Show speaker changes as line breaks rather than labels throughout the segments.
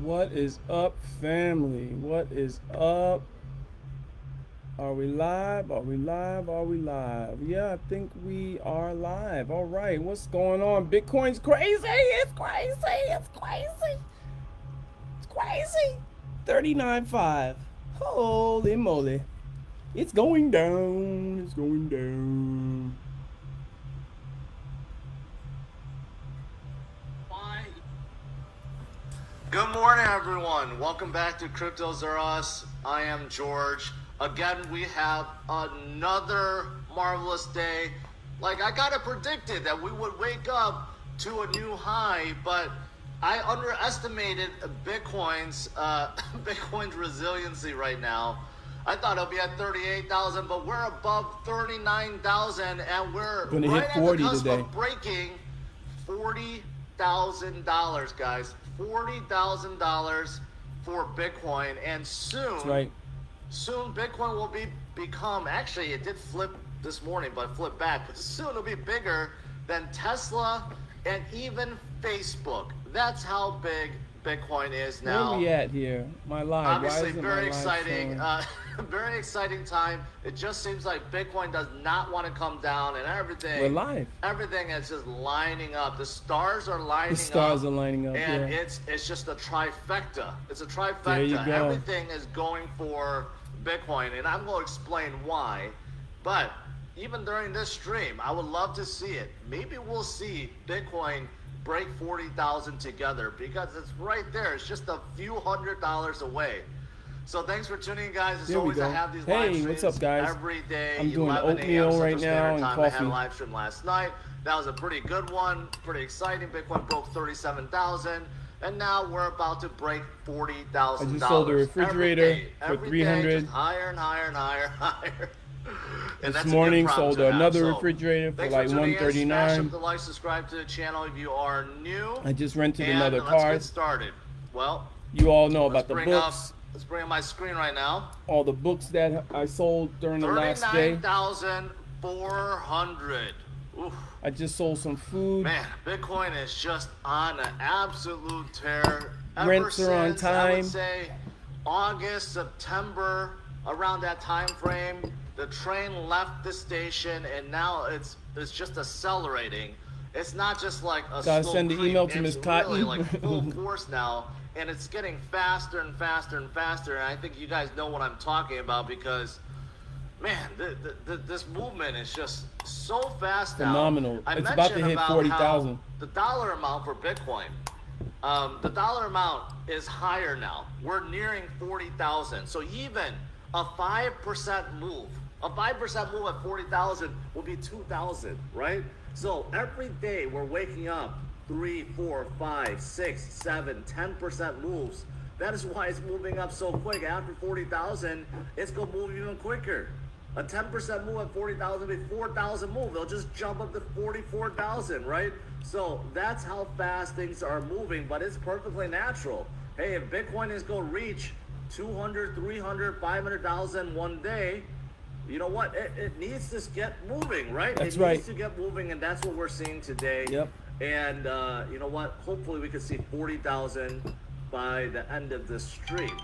What is up, family? What is up? Are we live? Are we live? Are we live? Yeah, I think we are live. All right, what's going on? Bitcoin's crazy. It's crazy. It's crazy. It's crazy. 39.5. Holy moly. It's going down. It's going down.
Good morning, everyone. Welcome back to Cryptos Are Us. I am George. Again, we have another marvelous day. Like, I kind of predicted that we would wake up to a new high, but I underestimated Bitcoin's Bitcoin's resiliency right now. I thought it'll be at 38,000, but we're above 39,000, and we're
Gonna
right
hit
at the
40
cusp
today.
of breaking $40,000, guys. $40,000 for Bitcoin, and soon,
That's right.
soon Bitcoin will become. Actually, it did flip this morning, but flip back. But soon it'll be bigger than Tesla and even Facebook. That's how big Bitcoin is now.
Where are we at here? My live.
Obviously,
Why isn't my
very
live
exciting.
showing?
Very exciting time. It just seems like Bitcoin does not want to come down, and everything.
We're live.
Everything is just lining up. The stars are lining up.
The stars are lining up.
And
Yeah.
it's just a trifecta. It's a trifecta.
There you go.
Everything is going for Bitcoin, and I'm going to explain why. But even during this stream, I would love to see it. Maybe we'll see Bitcoin break 40,000 together, because it's right there. It's just a few $100 away. So thanks for tuning in, guys. As
There we
always, I
go.
have these
Hey,
live streams
what's up, guys?
every day.
I'm doing
11
oatmeal
a.m.
right
Central
now
Standard
and
Time. I had
coffee.
a live stream last night. That was a pretty good one, pretty exciting. Bitcoin broke 37,000, and now we're about to break $40,000.
I just sold a refrigerator for
every
300.
day, just higher and higher and higher and higher. And
This
that's a good
morning
problem
sold
to have.
another
So,
refrigerator for
thanks
like
tuning in. Smash
139.
up the like, subscribe to the channel if you are new.
I just rented
And
another
let's
car.
get started. Well,
You all know
let's
about the
bring up.
books.
Let's bring up my screen right now.
All the books that I sold during the last day.
39,400. Oof.
I just sold some food.
Man, Bitcoin is just on an absolute tear. Ever
Rents are on
since, I would
time.
say August, September, around that time frame, the train left the station, and now it's just accelerating. It's not just like a
Gotta
slow
send the
creep,
email to
it's
Miss Cotton.
really like full force now, and it's getting faster and faster and faster. And I think you guys know what I'm talking about, because man, this movement is just so fast now.
Phenomenal.
I
It's about to
mentioned
hit
how
40,000.
The dollar amount for Bitcoin, the dollar amount is higher now. We're nearing 40,000. So even a 5% move, a 5% move at 40,000 will be 2,000, right? So every day we're waking up 3, 4, 5, 6, 7, 10% moves. That is why it's moving up so quick. After 40,000, it's gonna move even quicker. A 10% move at 40,000 will be 4,000 move. They'll just jump up to 44,000, right? So that's how fast things are moving, but it's perfectly natural. Hey, if Bitcoin is gonna reach 200, 300, 500,000 one day, you know what? It needs to get moving, right?
That's
it
right.
needs to get moving, and that's what we're seeing today.
Yep.
And you know what? Hopefully we can see 40,000 by the end of this stream.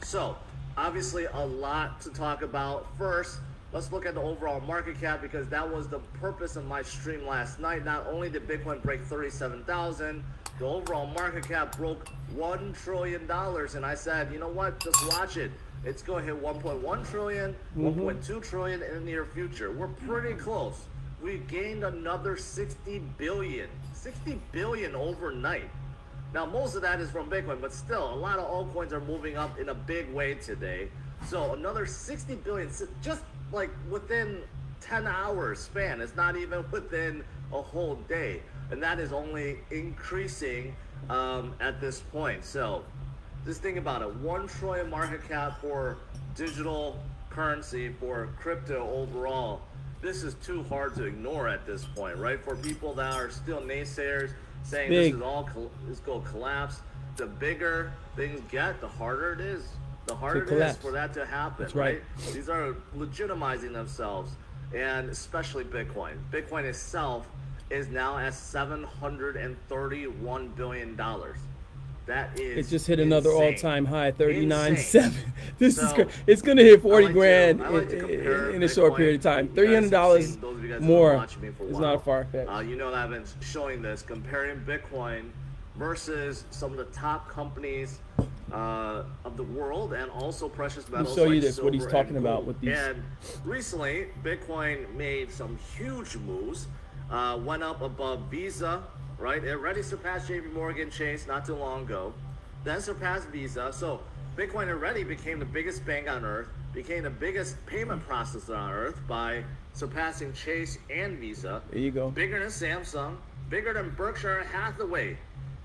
So, obviously a lot to talk about. First, let's look at the overall market cap, because that was the purpose of my stream last night. Not only did Bitcoin break 37,000, the overall market cap broke $1 trillion. And I said, you know what? Just watch it. It's going to hit 1.1 trillion, 1.2 trillion in the near future. We're pretty close. We gained another 60 billion overnight. Now, most of that is from Bitcoin, but still, a lot of altcoins are moving up in a big way today. So another 60 billion, just like within 10 hours span. It's not even within a whole day. And that is only increasing at this point. So just think about it. 1 trillion market cap for digital currency, for crypto overall. This is too hard to ignore at this point, right? For people that are still naysayers, saying
Big.
this going to collapse. The bigger things get, the harder it is. The harder it is
collapse.
for that to happen,
That's right.
These are legitimizing themselves, and especially Bitcoin. Bitcoin itself is now at $731 billion. That is
It just hit another
insane.
all-time high,
Insane.
39.7. This is
So
it's gonna hit
I
40
like
grand
to I like to compare
in a short
Bitcoin.
period of time.
You guys have
$300
seen, those of you guys who have been
more
watching me for a
is
while.
not far fetched.
You know that I've been showing this, comparing Bitcoin versus some of the top companies of the world, and also precious metals.
show you
like
this, what he's
silver and
talking about
gold.
with these.
And recently, Bitcoin made some huge moves. Went up above Visa, right? It already surpassed JP Morgan Chase not too long ago. Then surpassed Visa. So Bitcoin already became the biggest bank on earth, became the biggest payment processor on earth by surpassing Chase and Visa.
There you go.
Bigger than Samsung, bigger than Berkshire Hathaway,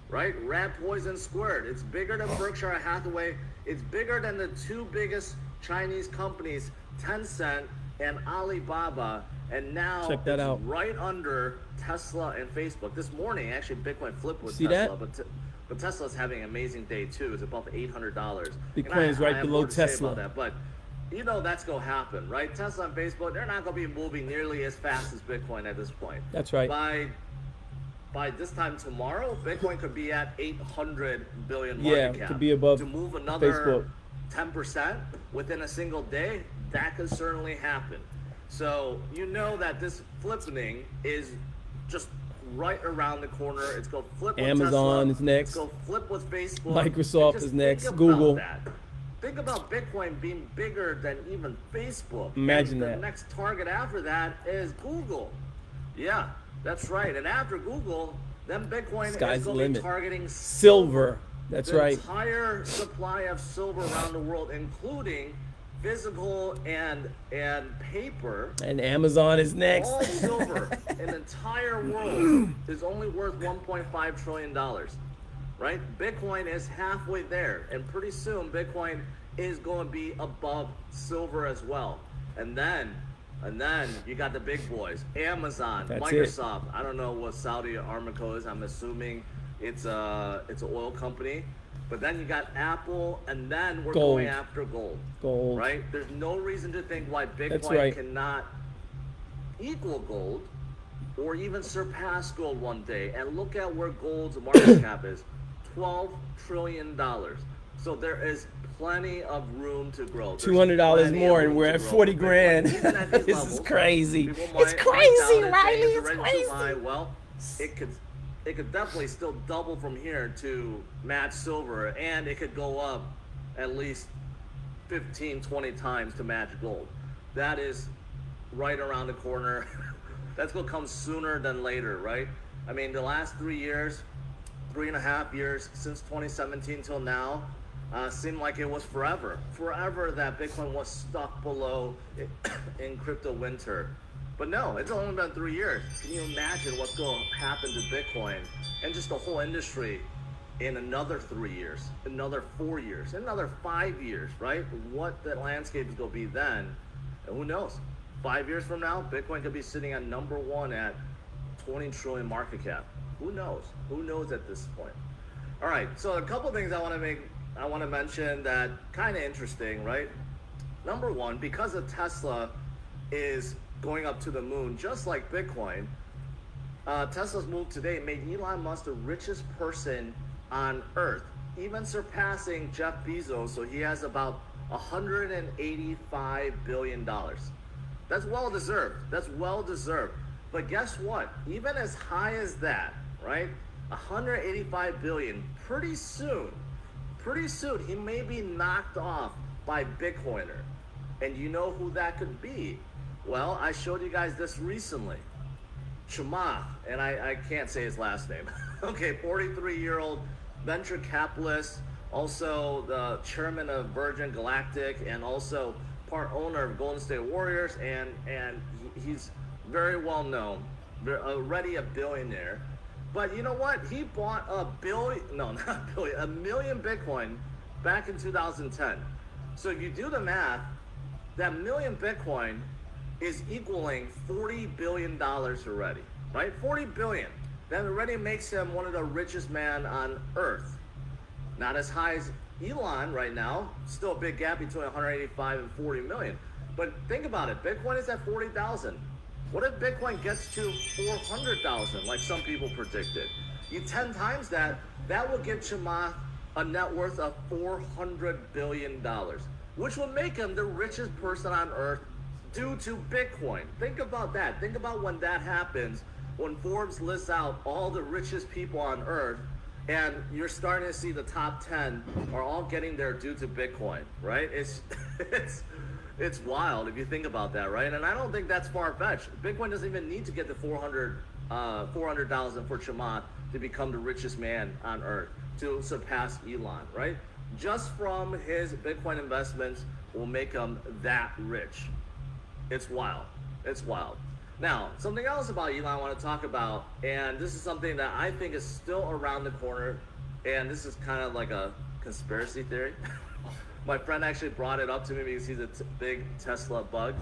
right? Rat Poison Squared. It's bigger than Berkshire Hathaway. It's bigger than the two biggest Chinese companies, Tencent and Alibaba. And now
Check that
it's
out.
right under Tesla and Facebook. This morning, actually, Bitcoin flipped with
See
Tesla,
that?
but Tesla's having an amazing day too. It's above $800.
Bitcoin is right
have
below
more to say
Tesla.
about that, but you know that's going to happen, right? Tesla and Facebook, they're not going to be moving nearly as fast as Bitcoin at this point.
That's right.
By this time tomorrow, Bitcoin could be at 800 billion
Yeah,
market cap.
could be above
to move another
Facebook.
10% within a single day. That could certainly happen. So you know that this flipping is just right around the corner. It's going to flip with
Amazon
Tesla.
is next.
It's going to flip with Facebook.
Microsoft
Just
is next.
think about
Google.
that. Think about Bitcoin being bigger than even Facebook.
Imagine
and
that.
The next target after that is Google. Yeah, that's right. And after Google, then Bitcoin
Sky's
is
the
going to be
limit.
targeting
Silver. That's
the
right.
entire supply of silver around the world, including physical and paper.
And Amazon is next.
All silver in the entire world is only worth $1.5 trillion, right? Bitcoin is halfway there, and pretty soon Bitcoin is going to be above silver as well. And then you got the big boys, Amazon,
That's
Microsoft. I don't know what Saudi Aramco is. I'm assuming it's an oil company. But then you got Apple, and then we're
Gold.
going after gold.
Gold.
Right? There's no reason to think why
That's
Bitcoin
right.
cannot equal gold or even surpass gold one day. And look at where gold's market cap is, $12 trillion. So there is plenty of room to grow. There's
$200
plenty
more,
of
and
room
we're
to
at
grow
40
for Bitcoin.
grand.
Even at these
This
levels,
is crazy.
people
It's
might doubt
crazy,
and say
Riley.
it's
It's
already too
crazy.
high. Well, it could definitely still double from here to match silver, and it could go up at least 15, 20 times to match gold. That is right around the corner. That's going to come sooner than later, right? I mean, the last 3 years, 3.5 years, since 2017 till now, seemed like it was forever that Bitcoin was stuck below in crypto winter. But no, it's only been 3 years. Can you imagine what's going to happen to Bitcoin and just the whole industry in another 3 years, another 4 years, another 5 years, right? What the landscape is going to be then, and who knows? 5 years from now, Bitcoin could be sitting at number one at 20 trillion market cap. Who knows? Who knows at this point? All right, so a couple things I want to mention that kind of interesting, right? Number one, because of Tesla is going up to the moon, just like Bitcoin, Tesla's move today made Elon Musk the richest person on Earth, even surpassing Jeff Bezos. So he has about $185 billion. That's well deserved. That's well deserved. But guess what? Even as high as that, right? 185 billion. Pretty soon, he may be knocked off by Bitcoiner. And you know who that could be? Well, I showed you guys this recently. Chamath, and I can't say his last name. Okay, 43-year-old venture capitalist, also the chairman of Virgin Galactic, and also part owner of Golden State Warriors, and he's very well known, already a billionaire. But you know what? He bought a million Bitcoin back in 2010. So if you do the math, that million Bitcoin is equaling $40 billion already, right? 40 billion. That already makes him one of the richest men on Earth. Not as high as Elon right now. Still a big gap between 185 and 40 million. But think about it. Bitcoin is at 40,000. What if Bitcoin gets to 400,000, like some people predicted? You 10 times that, that will give Chamath a net worth of $400 billion, which will make him the richest person on earth due to Bitcoin. Think about that. Think about when that happens, when Forbes lists out all the richest people on earth, and you're starting to see the top 10 are all getting there due to Bitcoin, right? It's wild if you think about that, right? And I don't think that's far-fetched. Bitcoin doesn't even need to get to 400,000 for Chamath to become the richest man on earth, to surpass Elon, right? Just from his Bitcoin investments will make him that rich. It's wild. It's wild. Now, something else about Elon I want to talk about, and this is something that I think is still around the corner, and this is kind of like a conspiracy theory. My friend actually brought it up to me because he's a big Tesla bug.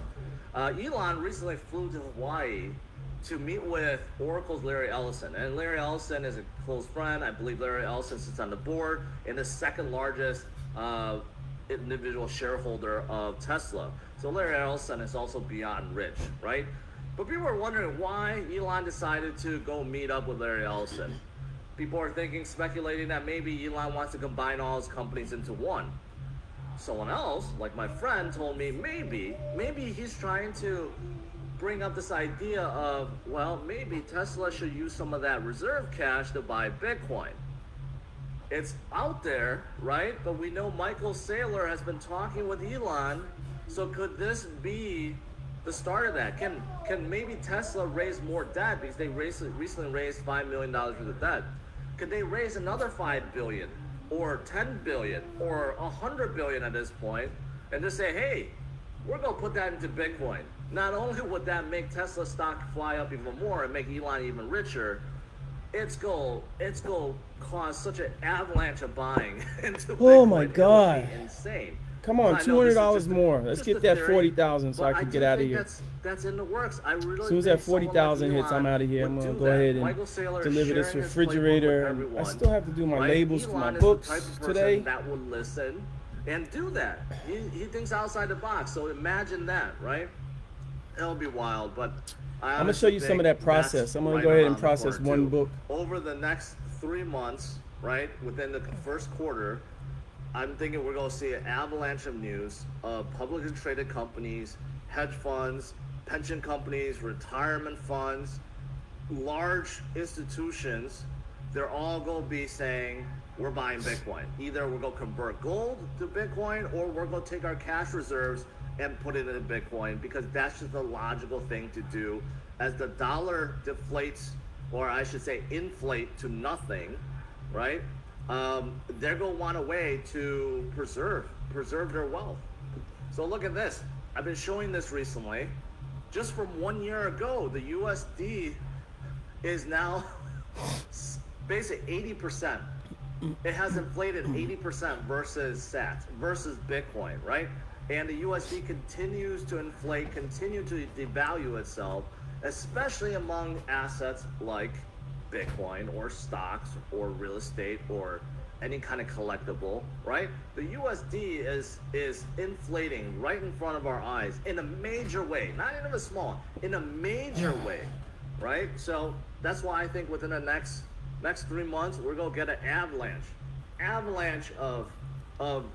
Elon recently flew to Hawaii to meet with Oracle's Larry Ellison. And Larry Ellison is a close friend. I believe Larry Ellison sits on the board and the second largest individual shareholder of Tesla. So Larry Ellison is also beyond rich, right? But people are wondering why Elon decided to go meet up with Larry Ellison. People are thinking, speculating that maybe Elon wants to combine all his companies into one. Someone else, like my friend, told me maybe he's trying to bring up this idea of, well, maybe Tesla should use some of that reserve cash to buy Bitcoin. It's out there, right? But we know Michael Saylor has been talking with Elon. So could this be the start of that? Can maybe Tesla raise more debt because they recently raised $5 million worth of debt? Could they raise another $5 billion or $10 billion or $100 billion at this point and just say, hey, we're gonna put that into Bitcoin? Not only would that make Tesla stock fly up even more and make Elon even richer, it's gonna cause such an avalanche of buying into Bitcoin.
Oh my God!
It would be insane.
Come on, $200 more. Let's get that 40,000 so I can get out of here.
That's in the works. I really
as soon as that 40,000 hits, I'm out of here. I'm gonna go ahead and deliver this refrigerator. I still have to do my labels for my books today.
That would listen and do that. He thinks outside the box. So imagine that, right? It'll be wild, but
I'm gonna show you some of that process. I'm gonna go ahead and process one book
over the next 3 months, right? Within the first quarter. I'm thinking we're going to see an avalanche of news of publicly traded companies, hedge funds, pension companies, retirement funds, large institutions. They're all going to be saying, we're buying Bitcoin. Either we're going to convert gold to Bitcoin or we're going to take our cash reserves and put it into Bitcoin, because that's just the logical thing to do. As the dollar deflates, or I should say inflate to nothing, right? They're going to want a way to preserve their wealth. So look at this. I've been showing this recently. Just from 1 year ago, the USD is now basically 80%. It has inflated 80% versus SAT, versus Bitcoin, right? And the USD continues to inflate, continue to devalue itself, especially among assets like Bitcoin or stocks or real estate or any kind of collectible, right? The USD is inflating right in front of our eyes in a major way, not in a small, in a major way, right? So that's why I think within the next 3 months we're gonna get an avalanche of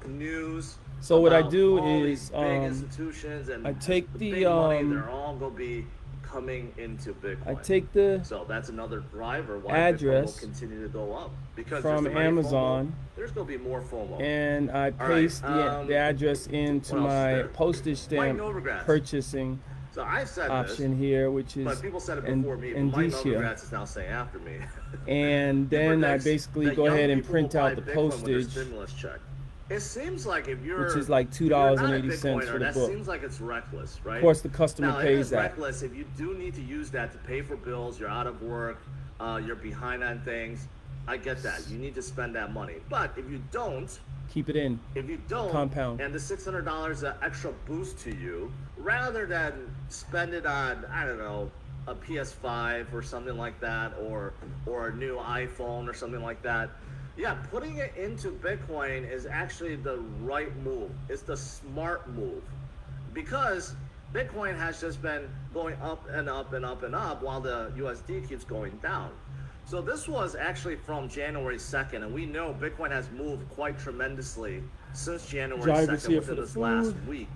news.
So what I do
is big institutions and
I take the
big money, they're all gonna be coming into Bitcoin.
I take the
so that's another driver why
address
Bitcoin will continue to go up, because
from Amazon.
There's going to be more FOMO.
And I paste the address into my postage stamp purchasing
so I said
option here, which is
but people said it before me, but Mike Novogratz is now saying after me.
And then I basically go ahead and print out the postage.
Stimulus check. It seems like if you're,
which is like $2.80 for the
that
book.
Seems like it's reckless, right?
Of course, the customer
now,
pays that.
It's reckless if you do need to use that to pay for bills. You're out of work. You're behind on things. I get that. You need to spend that money. But if you don't,
keep it in.
If you don't,
compound.
And the $600 is an extra boost to you, rather than spend it on, I don't know, a PS5 or something like that, or a new iPhone or something like that. Yeah, putting it into Bitcoin is actually the right move. It's the smart move, because Bitcoin has just been going up and up and up and up while the USD keeps going down. So this was actually from January 2nd, and we know Bitcoin has moved quite tremendously since January
Drivers
2nd
here for
within
the
this last
food.
week.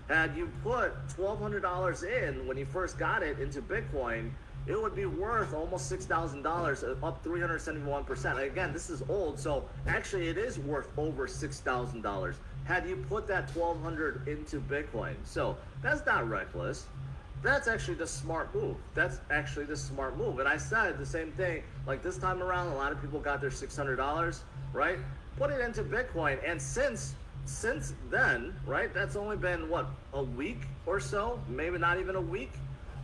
Had you put $1,200 in when you first got it into Bitcoin, it would be worth almost $6,000, up 371%. Again, this is old, so actually it is worth over $6,000 had you put that 1,200 into Bitcoin. So that's not reckless. That's actually the smart move. That's actually the smart move. And I said the same thing, like this time around, a lot of people got their $600, right? Put it into Bitcoin, and since then, right? That's only been what, a week or so, maybe not even a week.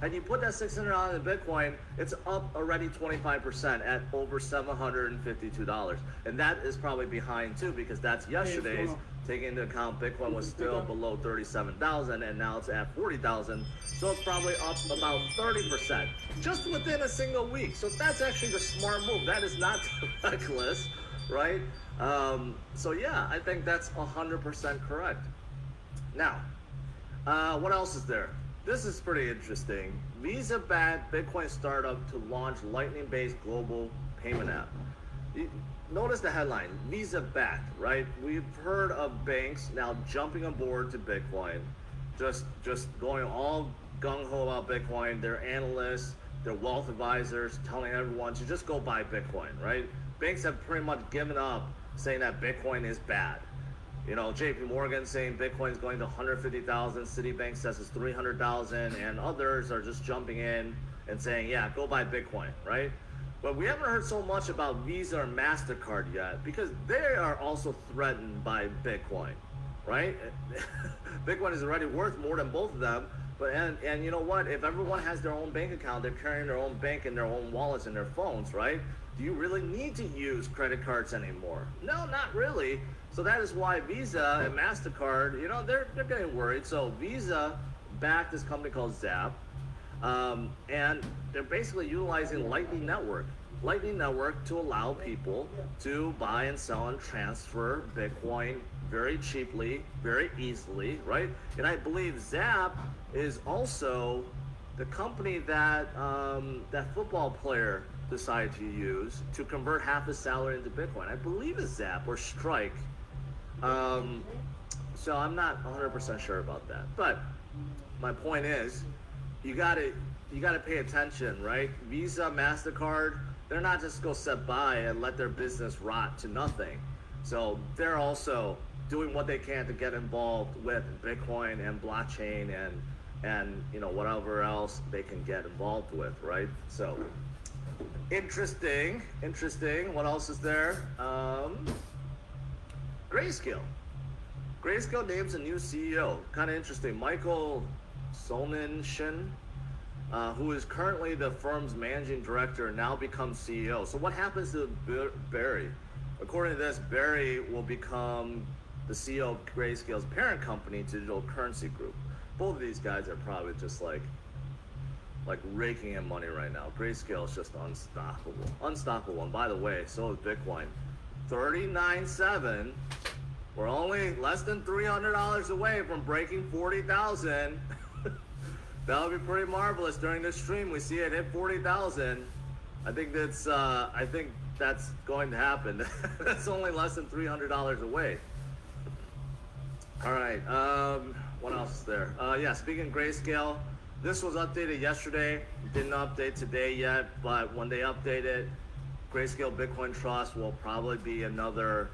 And you put that $600 in Bitcoin, it's up already 25% at over $752. And that is probably behind too, because that's yesterday's. Taking into account Bitcoin was still below 37,000 and now it's at 40,000. So it's probably up about 30% just within a single week. So that's actually the smart move. That is not reckless, right? So yeah, I think that's 100% correct. Now, what else is there? This is pretty interesting. Visa backed Bitcoin startup to launch Lightning-based global payment app. Notice the headline, Visa backed, right? We've heard of banks now jumping on board to Bitcoin, just going all gung-ho about Bitcoin. Their analysts, their wealth advisors telling everyone to just go buy Bitcoin, right? Banks have pretty much given up saying that Bitcoin is bad. You know, JP Morgan saying Bitcoin is going to 150,000, Citibank says it's 300,000, and others are just jumping in and saying, yeah, go buy Bitcoin, right? But we haven't heard so much about Visa or MasterCard yet because they are also threatened by Bitcoin, right? Bitcoin is already worth more than both of them. But and you know what? If everyone has their own bank account, they're carrying their own bank in their own wallets and their phones, right? Do you really need to use credit cards anymore? No, not really. So that is why Visa and MasterCard, you know, they're getting worried. So Visa backed this company called Zap. And they're basically utilizing Lightning Network to allow people to buy and sell and transfer Bitcoin very cheaply, very easily, right? And I believe Zap is also the company that that football player decided to use to convert half his salary into Bitcoin. I believe it's Zap or Strike. So I'm not 100% sure about that. But my point is, you gotta pay attention, right? Visa, MasterCard, they're not just go sit by and let their business rot to nothing. So they're also doing what they can to get involved with Bitcoin and blockchain and you know whatever else they can get involved with, right? So interesting. What else is there? Grayscale. Grayscale names a new CEO. Kind of interesting. Michael Solnenshin, who is currently the firm's managing director, now becomes CEO. So what happens to Barry? According to this, Barry will become the CEO of Grayscale's parent company, Digital Currency Group. Both of these guys are probably just like raking in money right now. Grayscale is just unstoppable. And by the way, so is Bitcoin. 39.7. We're only less than $300 away from breaking 40,000. That would be pretty marvelous. During this stream, we see it hit 40,000. I think that's going to happen. That's only less than $300 away. All right. What else is there? Yeah. Speaking of Grayscale, this was updated yesterday. Didn't update today yet, but when they update it, Grayscale Bitcoin Trust will probably be another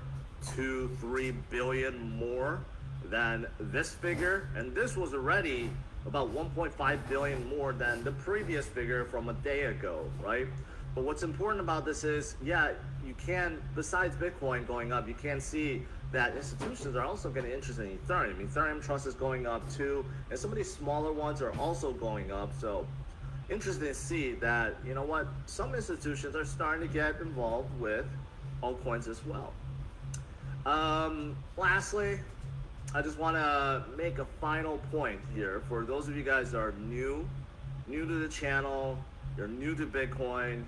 2-3 billion more than this figure, and this was already about 1.5 billion more than the previous figure from a day ago, right? But what's important about this is, yeah, you can, besides Bitcoin going up, you can see that institutions are also getting interested in Ethereum. Ethereum Trust is going up too, and some of these smaller ones are also going up. So interesting to see that, you know what, some institutions are starting to get involved with altcoins as well. Lastly, I just want to make a final point here for those of you guys that are new to the channel, you're new to Bitcoin,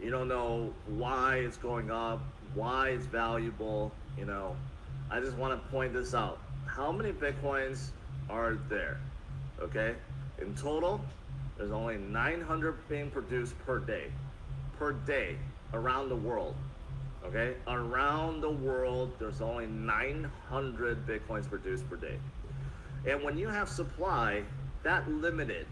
you don't know why it's going up, why it's valuable, you know, I just want to point this out. How many Bitcoins are there? Okay, in total, there's only 900 being produced per day. around the world. Okay, around the world, there's only 900 bitcoins produced per day. And when you have supply that limited,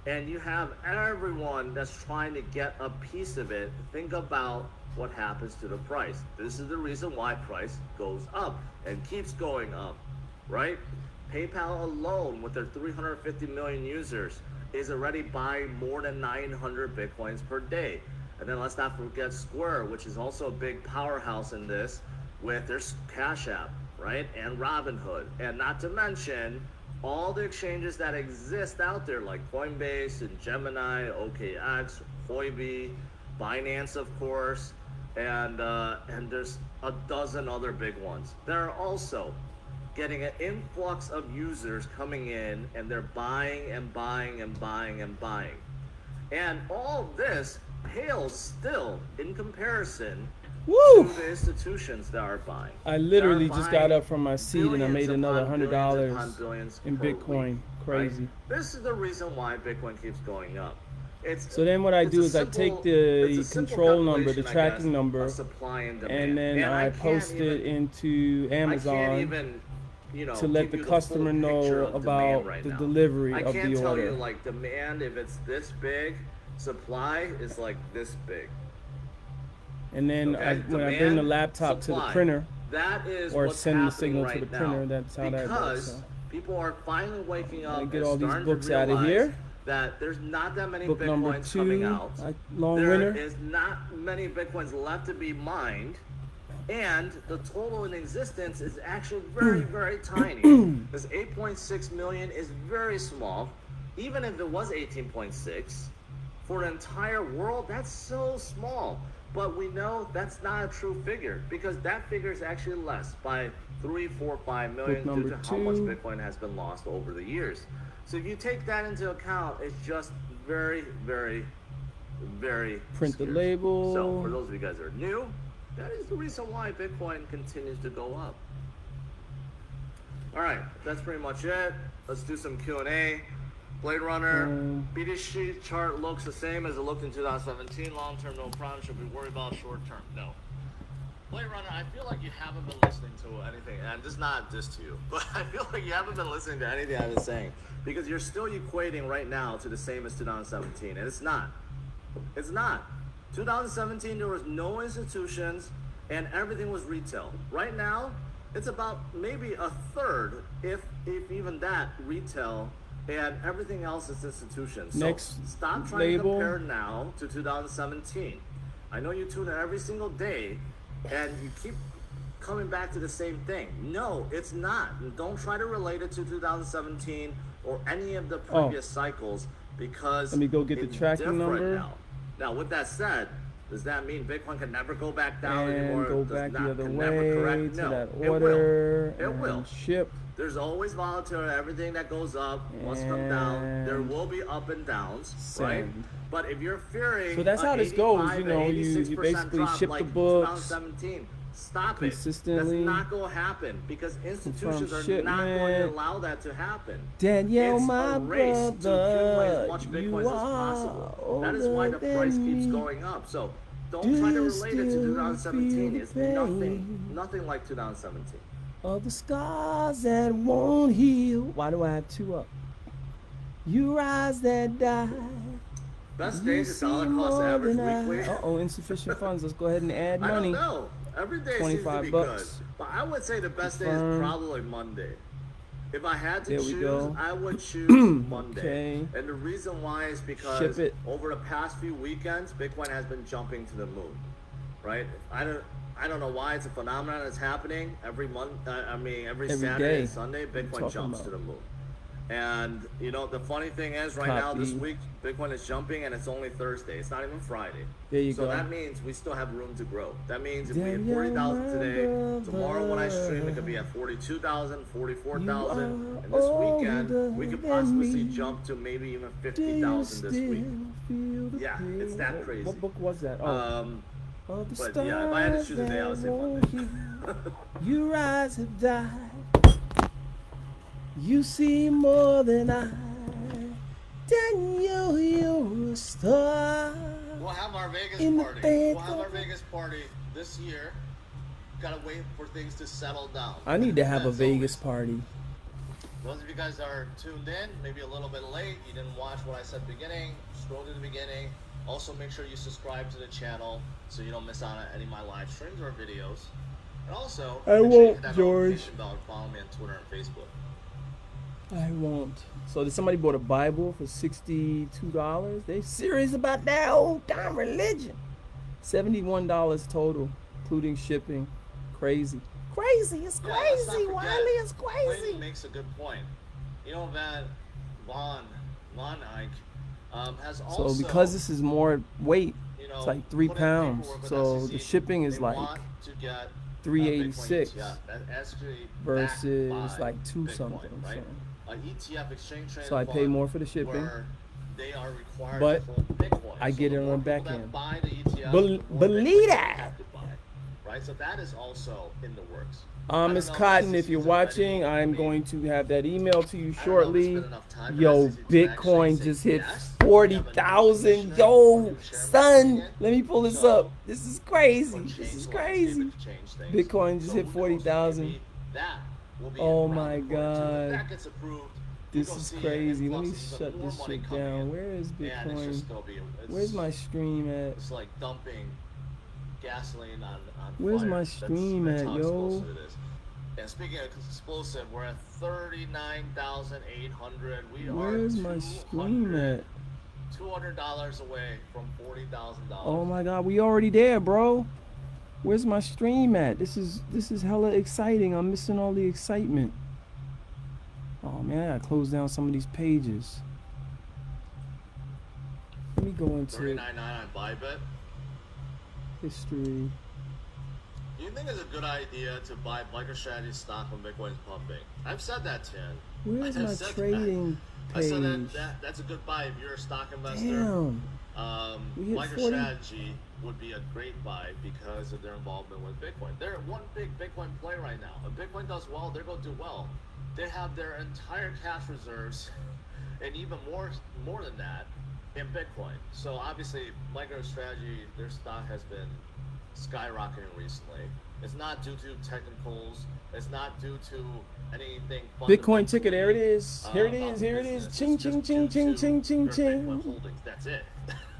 and you have everyone that's trying to get a piece of it, think about what happens to the price. This is the reason why price goes up and keeps going up, right? PayPal alone, with their 350 million users, is already buying more than 900 bitcoins per day. And then let's not forget Square, which is also a big powerhouse in this, with their Cash App, right? And Robinhood. And not to mention all the exchanges that exist out there, like Coinbase and Gemini, OKX, Huobi, Binance, of course, and there's a dozen other big ones. They're also getting an influx of users coming in, and they're buying and buying and buying and buying. And all of this pales still in comparison
Woo!
to the institutions that are buying.
I literally just got up from my seat and I made another $100 in Bitcoin. Crazy.
Right? This is the reason why Bitcoin keeps going up.
So then what I do is I take the control number, the
calculation, I guess,
tracking number,
of supply and demand.
and then I post it into Amazon to let the customer know about the delivery of the order.
I can't tell you, like, demand, if it's this big, supply is like this big.
And then when I bring the laptop to the printer,
that is
or
what's
send the signal
right
to the printer, that's how that works. So.
People are finally waking up and
get all these
starting
books
to
out of here.
that there's not that many
Book number
Bitcoins
2,
coming out.
Long
There
winter.
is not many Bitcoins left to be mined. And the total in existence is actually very, very tiny. This 8.6 million is very small. Even if it was 18.6, for an entire world, that's so small. But we know that's not a true figure, because that figure is actually less by 3, 4, 5 million due to how much Bitcoin has been lost over the years. So if you take that into account, it's just very, very, very
Print
scarce.
the label.
So for those of you guys that are new, that is the reason why Bitcoin continues to go up. All right, that's pretty much it. Let's do some Q&A. Blade Runner, BTC chart looks the same as it looked in 2017. Long term, no problem. Should we worry about short term? No. Blade Runner, I feel like you haven't been listening to anything, and this is not this to you, but I feel like you haven't been listening to anything I've been saying, because you're still equating right now to the same as 2017, and it's not. It's not. 2017, there was no institutions, and everything was retail. Right now, it's about maybe a third, if even that, retail, and everything else is institutions. So stop trying to compare now to 2017. I know you tune in every single day, and you keep coming back to the same thing. No, it's not. Don't try to relate it to 2017 or any of the previous cycles, because
let me go get the tracking number.
Now, with that said, does that mean Bitcoin can never go back down
and
anymore?
Go back the other way to that order.
It will.
Ship.
There's always volatility. Everything that goes up must come down. There will be up and downs, right? But if you're fearing,
so that's how this goes. You know, you basically ship the books.
2017. Stop
consistently.
It. That's not going to happen, because institutions are not going to allow that to happen.
Danielle,
it's
my
a race
brother,
to accumulate as much Bitcoins as possible. That is why the price keeps going up. So don't try to relate it to 2017. It's nothing like 2017.
Of the scars that won't heal. Why do I have 2 up? Your eyes that die.
Best days is dollar cost average weekly.
Insufficient funds. Let's go ahead and add money.
I don't know. Every day seems to be good. But I would say the best day is probably Monday. If I had to choose, I would choose Monday. And the reason why is because over the past few weekends, Bitcoin has been jumping to the moon, right? I don't know why it's a phenomenon that's happening every month. Every Saturday and Sunday, Bitcoin jumps to the moon. And you know, the funny thing is, right now this week, Bitcoin is jumping, and it's only Thursday. It's not even Friday.
There you
go. So that means we still have room to grow. That means if we hit 40,000 today, tomorrow when I stream, it could be at 42,000, 44,000, and this weekend we could possibly see jump to maybe even 50,000 this week. Yeah, it's that crazy.
What book was that?
But yeah, if I had to choose a day, I would say Monday.
Your eyes have died. You see more than I. Daniel, you're a star.
We'll have our Vegas
In the
party.
bed,
We'll have our
brother.
Vegas party this year. Gotta wait for things to settle down.
I need to have a
As
Vegas
always.
party.
Those of you guys that are tuned in, maybe a little bit late, you didn't watch what I said at the beginning, scroll to the beginning. Also, make sure you subscribe to the channel so you don't miss out on any of my live streams or videos. And also,
I
make sure you
won't,
hit that
George.
notification bell and follow me on Twitter and Facebook.
I won't. So did somebody bought a Bible for $62? They serious about that old time religion? $71 total, including shipping. Crazy. Crazy. It's
Yeah, let's not
crazy,
forget,
Wiley. It's
Clinton
crazy.
makes a good point. You know that Von Eyck has also.
So because this is more weight,
you know,
it's like 3
put in
pounds.
paperwork with
So
SEC.
the shipping is
They
like
want to get,
$386
Bitcoin ETF that actually
versus
backed by
like 2
Bitcoin,
something.
right? An ETF exchange traded
So I pay
fund
more for the shipping.
where they are required
But
to hold Bitcoin.
I
So
get
the
it on
more
the back
people that
end.
buy the ETF,
Bel-
the more
believe
Bitcoin they
that.
have to buy, right? So that is also in the works.
Miss Cotton, if you're watching, I'm going to have that email to you shortly. Yo, Bitcoin just hit 40,000. Yo, son, let me pull this up. This is crazy. This is crazy. Bitcoin just hit 40,000. Oh my God. This is crazy. Let me shut this shit down. Where is Bitcoin? Where's my stream at?
It's like dumping gasoline on
Where's
fire.
my stream
that's
at,
how
yo?
explosive it is. And speaking of explosive, we're at 39,800. We
Where's
are
my stream at?
$200 away from $40,000.
Oh my God, we already there, bro. Where's my stream at? This is hella exciting. I'm missing all the excitement. Oh man, I gotta close down some of these pages. Let me go into
39.9 on Bybit.
history.
Do you think it's a good idea to buy MicroStrategy stock when Bitcoin is pumping? I've said that, Chan.
Where's
I've
my
said
trading
that. I said
page?
that's a good buy if you're a stock investor.
Damn. We hit 40.
MicroStrategy would be a great buy because of their involvement with Bitcoin. They're one big Bitcoin play right now. If Bitcoin does well, they're going to do well. They have their entire cash reserves, and even more than that, in Bitcoin. So obviously, MicroStrategy, their stock has been skyrocketing recently. It's not due to technicals. It's not due to anything.
Bitcoin ticker, there it is. Here it
about
is.
the
Here it is.
business.
Ching,
It's
ching,
just
ching,
due
ching,
to
ching, ching,
your Bitcoin
ching.
holdings. That's it.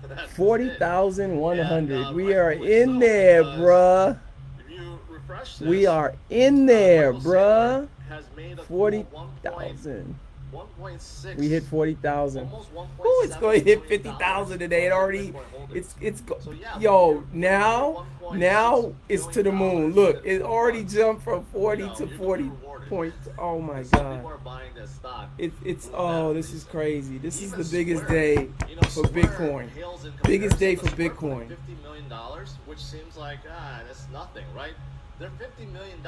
That's it.
40,100.
And,
We are
rightfully
in
so,
there,
because
bruh.
If you refresh this,
We are in there,
Michael Saylor
bruh.
has made a
40,000.
1.6.
We hit 40,000.
Almost 1.7
Oh, it's going to hit
million
50,000
dollars
today. It
from
already,
Bitcoin holdings.
it's
So, yeah,
yo,
you're
now
1.6
it's to the moon.
billion
Look,
in
it already
4 months.
jumped from 40
You know,
to
you can be
40
rewarded.
points. Oh my
Some people
God.
are buying this stock.
It's
for
oh,
that
this is
reason.
crazy. This is
Even
the biggest
Square,
day
you know,
for
Square
Bitcoin.
pales in
Biggest day for
comparison to Square
Bitcoin.
putting $50 million, which seems like that's nothing, right? Their $50 million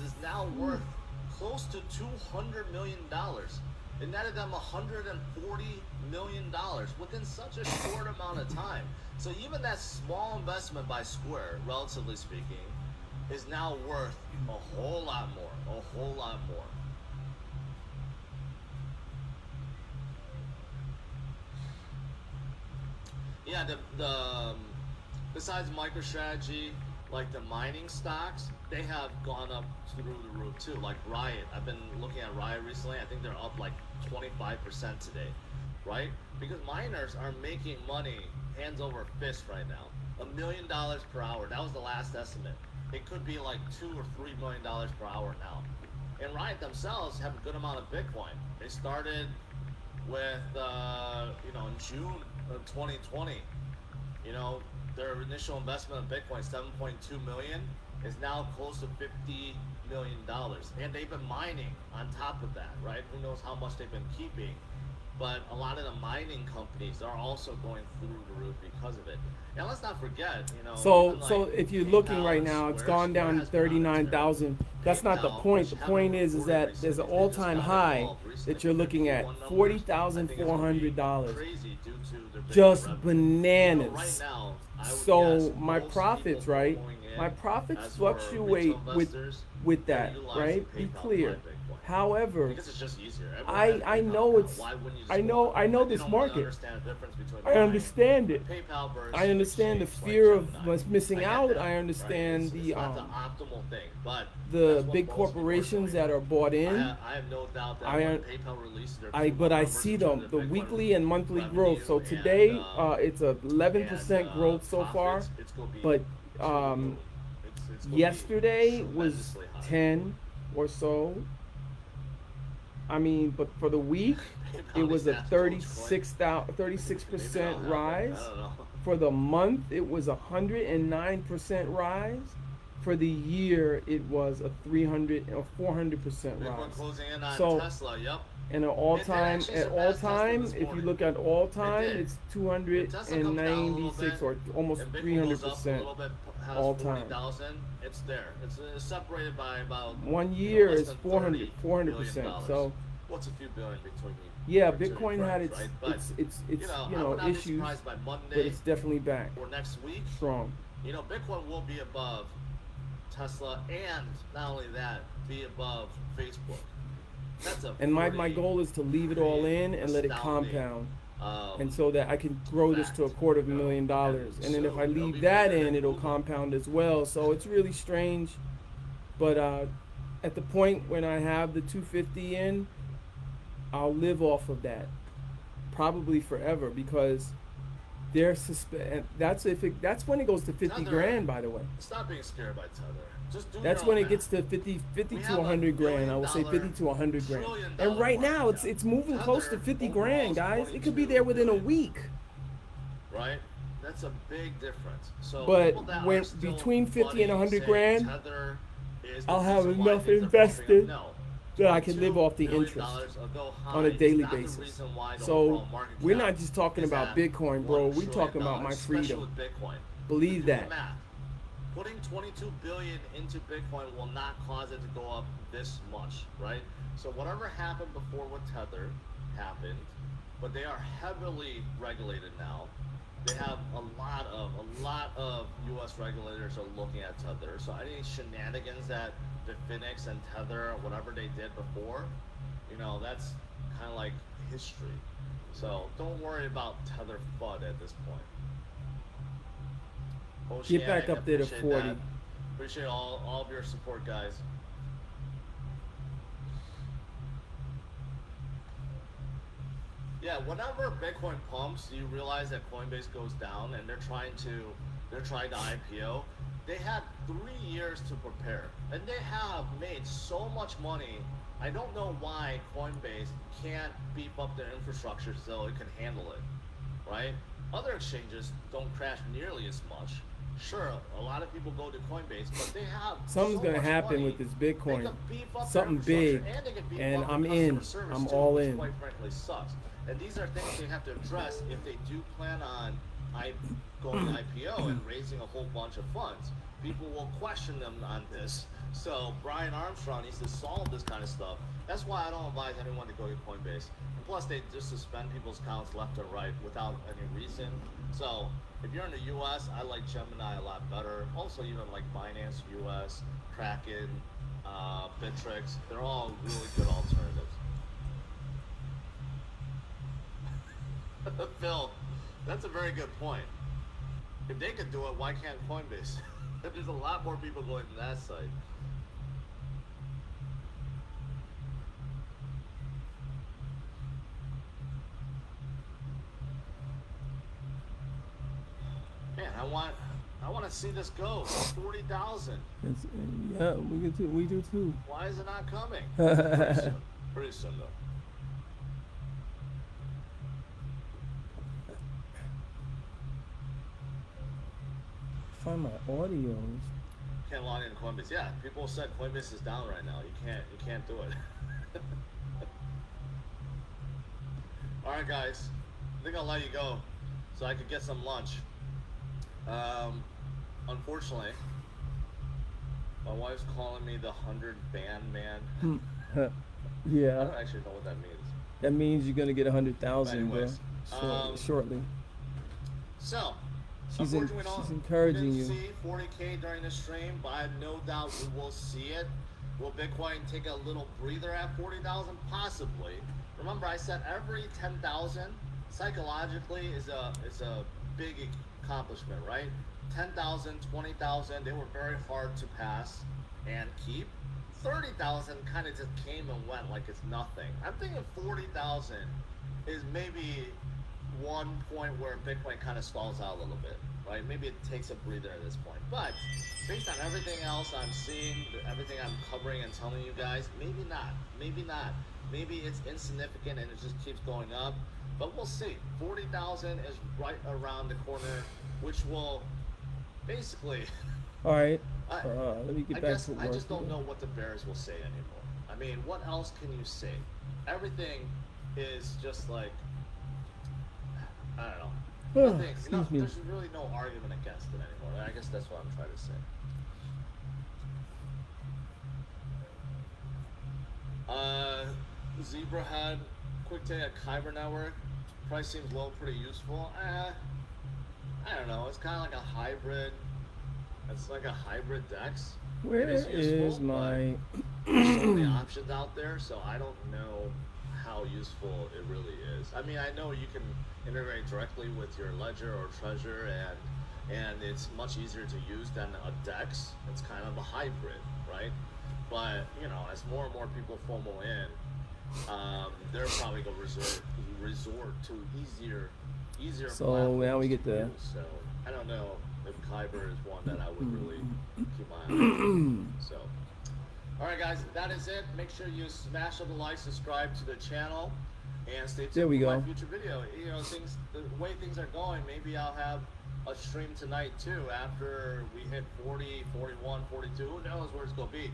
is now worth close to $200 million. It netted them $140 million within such a short amount of time. So even that small investment by Square, relatively speaking, is now worth a whole lot more. A whole lot more. Yeah, the besides MicroStrategy, like the mining stocks, they have gone up through the roof too. Like Riot, I've been looking at Riot recently. I think they're up like 25% today, right? Because miners are making money hands over fist right now. $1 million per hour. That was the last estimate. It could be like $2 or $3 million per hour now. And Riot themselves have a good amount of Bitcoin. They started with, in June of 2020. You know, their initial investment in Bitcoin, 7.2 million, is now close to $50 million. And they've been mining on top of that, right? Who knows how much they've been keeping. But a lot of the mining companies are also going through the roof because of it. And let's not forget,
So
even
so
like
if you're looking
PayPal
right
and
now, it's
Square,
gone
Square
down
has been on its
39,000. That's not the
PayPal,
point.
which
The
haven't
point is
reported
that
recently,
there's an
they just
all-time
got
high
involved recently
that you're
with
looking at,
Q1 numbers. I think it's gonna be
$40,400.
crazy due to their Bitcoin
Just
revenue.
bananas.
Right now, I would
So
guess
my
most
profits,
people
right?
going in
My profits
as for
fluctuate
retail investors,
with
they're
that,
utilizing
right? Be
PayPal to
clear.
buy Bitcoin. Bitcoin.
However,
Because it's just easier.
I know it's I know this market.
Understand the difference between
I understand it.
PayPal versus
I understand the
exchange
fear
like
of
Gemini.
missing
I get
out.
that,
I
right?
understand
It's not the optimal thing, but
the
that's what
big
most people are
corporations
doing.
that are bought in.
I have no doubt that
I
when
un-
PayPal releases their
but I
numbers
see
in terms
the
of Bitcoin
weekly and monthly growth. So
revenue
today,
and
it's a 11% growth so far,
profits, it's going to be
but
to the moon. It's going to
yesterday
be
was
tremendously high.
10 or so. I mean, but for the week, it was a 36% rise.
I don't know.
For the month, it was a 109% rise. For the year, it was a 300 or 400%
Bitcoin
rise.
closing in on
So,
Tesla, yep.
and
actually surpass Tesla this
if you
morning.
look at all
It
time,
did.
it's
If Tesla comes down a little
296
bit,
or almost
and Bitcoin goes up a
300%.
little bit, has
all time.
40,000, it's there. It's separated by about
1 year
less
is
than
400
$30
400%.
billion.
So
What's a few billion between
yeah,
between
Bitcoin
friends,
had its
right? But,
it's
I would not be
issues,
surprised by Monday
but it's definitely back
or next week.
strong.
Bitcoin will be above Tesla, and not only that, be above Facebook. That's a
And my
pretty
goal is to leave it all in and let it
astounding,
compound,
um,
and so that I can grow this to $250,000. And then if I leave that in, it'll compound as well. So it's really strange, but at the point when I have the 250 in, I'll live off of that, probably forever, because they're that's when it goes to 50
Tether,
grand. By the way,
stop being scared by Tether. Just do
that's
your
when
own
it gets
math.
to 50
We
to
have a
100 grand. I would say
billion
50 to 100 grand.
trillion
And right
dollar
now
market
it's moving
cap.
close to
Tether
50
overall
grand,
is
guys. It could be
22
there within a
billion.
week.
Right? That's a big difference. So
But
people that
when
are still
between 50 and 100
saying
grand,
Tether is the
I'll have
reason why
enough
things are pumping up,
invested
no.
that I can live off the
$22 billion
interest
will go high.
on a
It's
daily
not the
basis.
reason why the
So
overall market
we're
cap
not just talking
is
about
at
Bitcoin, bro.
$1
We're talking about
trillion,
my
especially
freedom.
with Bitcoin.
Believe
Do
that.
the math. Putting 22 billion into Bitcoin will not cause it to go up this much, right? So whatever happened before with Tether happened, but they are heavily regulated now. They have a lot of U.S. regulators are looking at Tether. So any shenanigans that Bitfinex and Tether or whatever they did before, that's kind of like history. So don't worry about Tether FUD at this point.
Get back
Oceanic,
up there to
appreciate
40.
that. Appreciate all of your support, guys. Yeah, whenever Bitcoin pumps, you realize that Coinbase goes down, and they're trying to IPO. They had 3 years to prepare, and they have made so much money. I don't know why Coinbase can't beef up their infrastructure so it can handle it, right? Other exchanges don't crash nearly as much. Sure, a lot of people go to Coinbase, but they have
Something's
so
gonna
much
happen
money,
with this
they
Bitcoin.
can beef up
Something
their
big,
infrastructure, and they can beef
and
up
I'm
their
in.
customer service
I'm
too,
all
which
in.
quite frankly sucks. And these are things they have to address if they do plan on going IPO and raising a whole bunch of funds. People will question them on this. So Brian Armstrong needs to solve this kind of stuff. That's why I don't advise anyone to go to Coinbase. And plus, they just suspend people's accounts left and right without any reason. So if you're in the U.S., I like Gemini a lot better. Also, even like Binance US, Kraken, Bittrex, they're all really good alternatives. Phil, that's a very good point. If they could do it, why can't Coinbase? There's a lot more people going to that site. Man, I want to see this go. 40,000.
Yeah, we do too.
Why is it not coming? Pretty soon. Pretty soon though.
Find my audios.
Can't log into Coinbase. Yeah, people said Coinbase is down right now. You can't do it. All right, guys. I think I'll let you go so I could get some lunch. Unfortunately, my wife's calling me the 100 band man. I
Yeah,
don't actually know what that means.
that means you're gonna get 100,000, bro.
Anyways,
Shortly.
So,
She's
unfortunately,
encouraging
we
you.
didn't see 40K during the stream, but I have no doubt we will see it. Will Bitcoin take a little breather at 40,000? Possibly. Remember, I said every 10,000 psychologically is a big accomplishment, right? 10,000, 20,000, they were very hard to pass and keep. 30,000 kind of just came and went like it's nothing. I'm thinking 40,000 is maybe one point where Bitcoin kind of stalls out a little bit, right? Maybe it takes a breather at this point. But based on everything else I'm seeing, everything I'm covering and telling you guys, maybe not. Maybe not. Maybe it's insignificant and it just keeps going up. But we'll see. 40,000 is right around the corner, which will basically.
All right. Let me get back to work.
I just don't know what the Bears will say anymore. I mean, what else can you say? Everything is just like, I don't know. There's really no argument against it anymore. I guess that's what I'm trying to say. Zebra had quick take at Kyber Network. Price seems low, pretty useful. I don't know. It's kind of like a hybrid. It's like a hybrid DEX.
Where
it is useful,
is my?
There's so many options out there, so I don't know how useful it really is. I mean, I know you can integrate directly with your ledger or treasure, and it's much easier to use than a DEX. It's kind of a hybrid, right? But you know, as more and more people FOMO in, they're probably gonna resort to easier.
So now we get the.
So I don't know if Kyber is one that I would really keep my eye on. So, all right, guys, that is it. Make sure you smash up the like, subscribe to the channel, and stay tuned for my future video. You know, the way things are going, maybe I'll have a stream tonight too after we hit 40, 41, 42. Who knows where it's gonna be?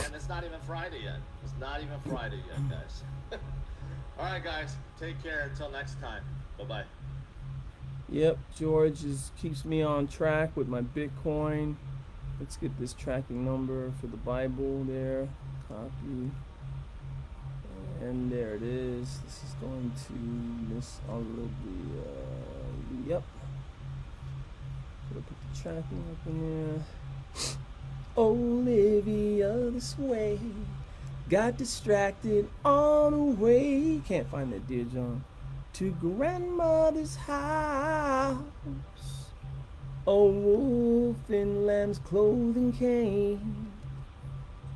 And it's not even Friday yet. It's not even Friday yet, guys. All right, guys, take care until next time. Bye-bye.
Yep, George keeps me on track with my Bitcoin. Let's get this tracking number for the Bible there. Copy. And there it is. This is going to Miss Olivia. Yep. Put the tracking up in there. Olivia this way. Got distracted on the way. Can't find that, dear John. To grandmother's house. A wolf in lamb's clothing came,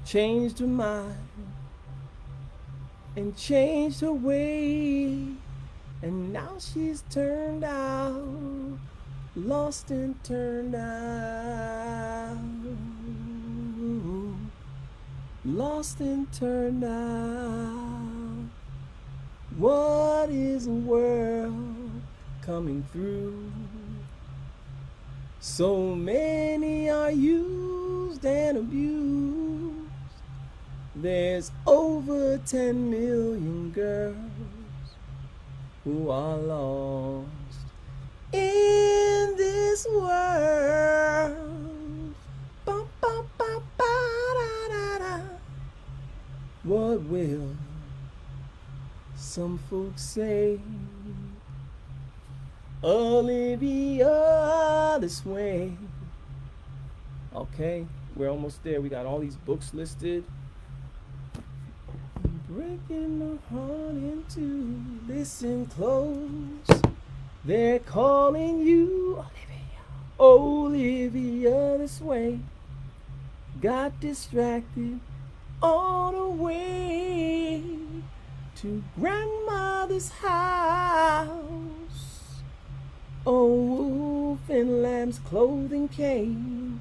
changed her mind and changed her way, and now she's turned out, lost and turned out, lost and turned out. What is the world coming through? So many are used and abused. There's over 10 million girls who are lost in this world. Ba, ba, ba, ba, da, da, da. What will some folks say? Olivia this way. Okay, we're almost there. We got all these books listed. Breaking my heart in two. Listen close. They're calling you Olivia. Olivia this way. Got distracted on the way to grandmother's house. A wolf in lamb's clothing came,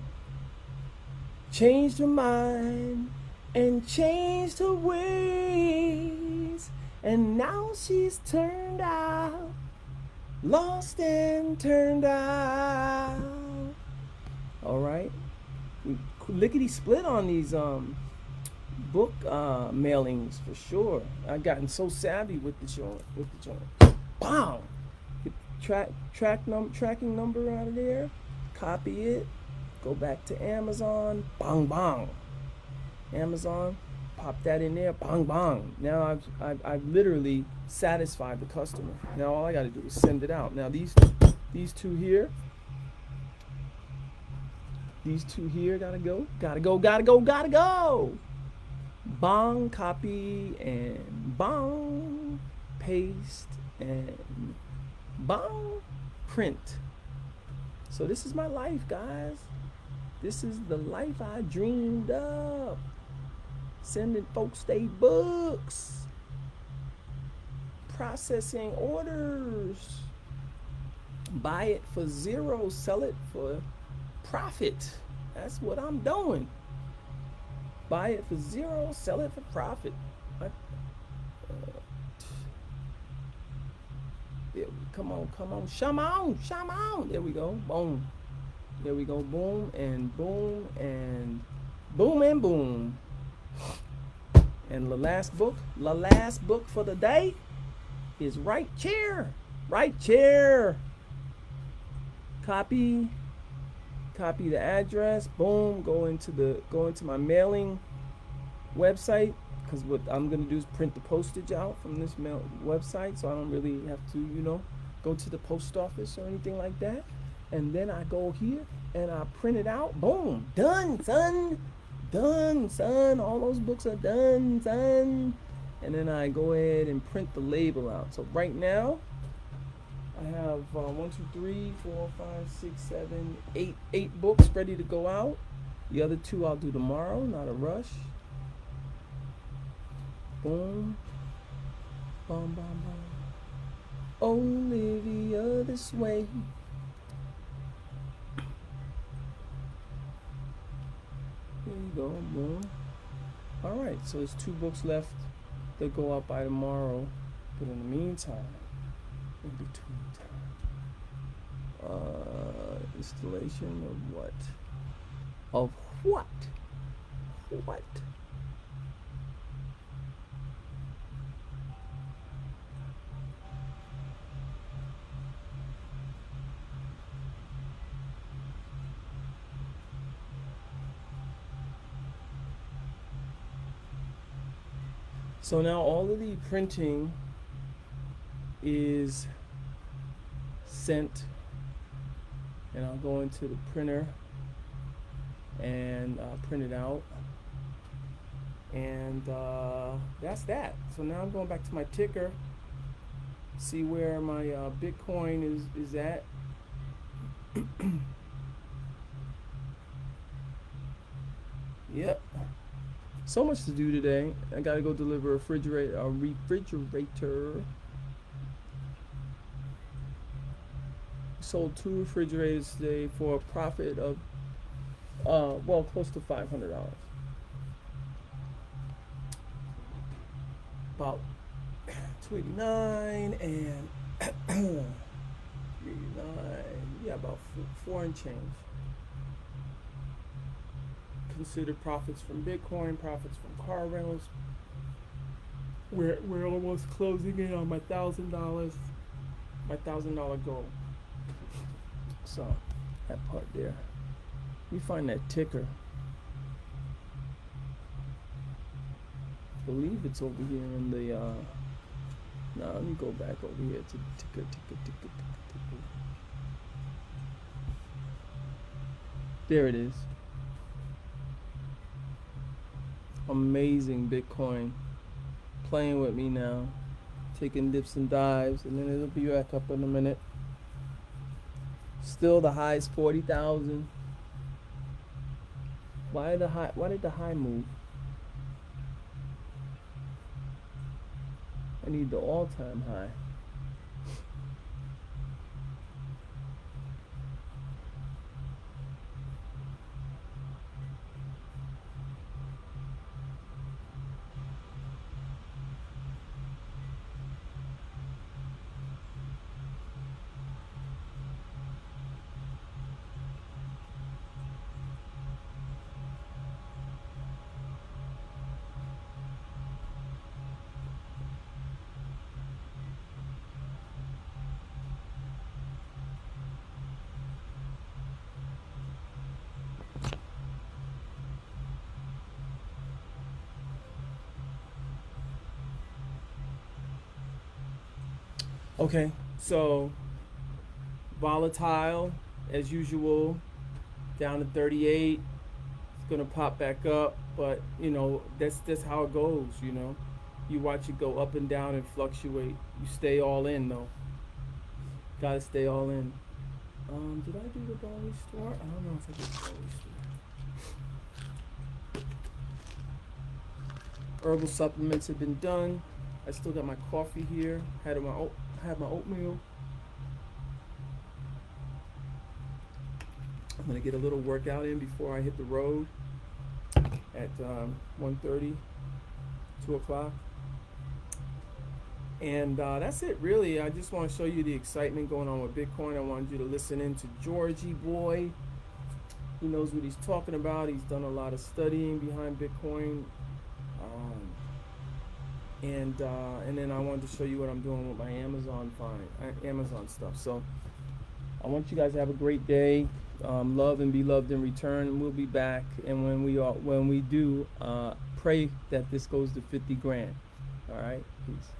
changed her mind and changed her ways, and now she's turned out, lost and turned out. All right, we lickety split on these book mailings for sure. I've gotten so savvy with the joint. Wow. Tracking number out of there, copy it, go back to Amazon, bang bang. Amazon, pop that in there, bang bang. Now I've literally satisfied the customer. Now all I got to do is send it out. Now these two here gotta go. bong, copy, and bong, paste, and bong, print. So this is my life, guys. This is the life I dreamed up. Sending folks they books. Processing orders. Buy it for zero, sell it for profit. That's what I'm doing. Buy it for zero, sell it for profit. Come on, come on, shum on. There we go, boom. There we go, boom and boom and boom and boom. And the last book for the day is right chair. Copy the address, boom, go into my mailing website, because what I'm gonna do is print the postage out from this mail website, so I don't really have to, go to the post office or anything like that. And then I go here and I print it out, boom, done, son. All those books are done, son. And then I go ahead and print the label out. So right now I have 1, 2, 3, 4, 5, 6, 7, 8 books ready to go out. The other 2 I'll do tomorrow, not a rush. Boom. Bum, bum, bum. Olivia this way. There you go, boom. Alright, so there's 2 books left that go out by tomorrow. But in the meantime, in between time, installation of what? Of what? What? So now all of the printing is sent, and I'll go into the printer and print it out, and that's that. So now I'm going back to my ticker, see where my Bitcoin is at. Yep. So much to do today. I gotta go deliver a refrigerator. Sold 2 refrigerators today for a profit of close to $500. About 289 and 389. Yeah, about 4 and change. Consider profits from Bitcoin, profits from car rentals. We're almost closing in on my $1,000 goal. So that part there. You find that ticker. I believe it's over here in the now let me go back over here to ticker. There it is. Amazing Bitcoin, playing with me now, taking dips and dives, and then it'll be back up in a minute. Still the high is 40,000. Why did the high move? I need the all-time high. Okay, so volatile as usual, down to 38. It's gonna pop back up. but you know that's how it goes. You know, you watch it go up and down and fluctuate. You stay all in though. Gotta stay all in. Did I do the Bowie store? I don't know if I did the Bowie store. Herbal supplements have been done. I still got my coffee here. Had my oatmeal. I'm gonna get a little workout in before I hit the road at 1:30, 2 o'clock. And that's it, really. I just want to show you the excitement going on with Bitcoin. I wanted you to listen in to Georgie Boy. He knows what he's talking about. He's done a lot of studying behind Bitcoin. And then I wanted to show you what I'm doing with my Amazon stuff. So I want you guys to have a great day. Love and be loved in return. And we'll be back. And when we do, pray that this goes to 50 grand. All right. Peace.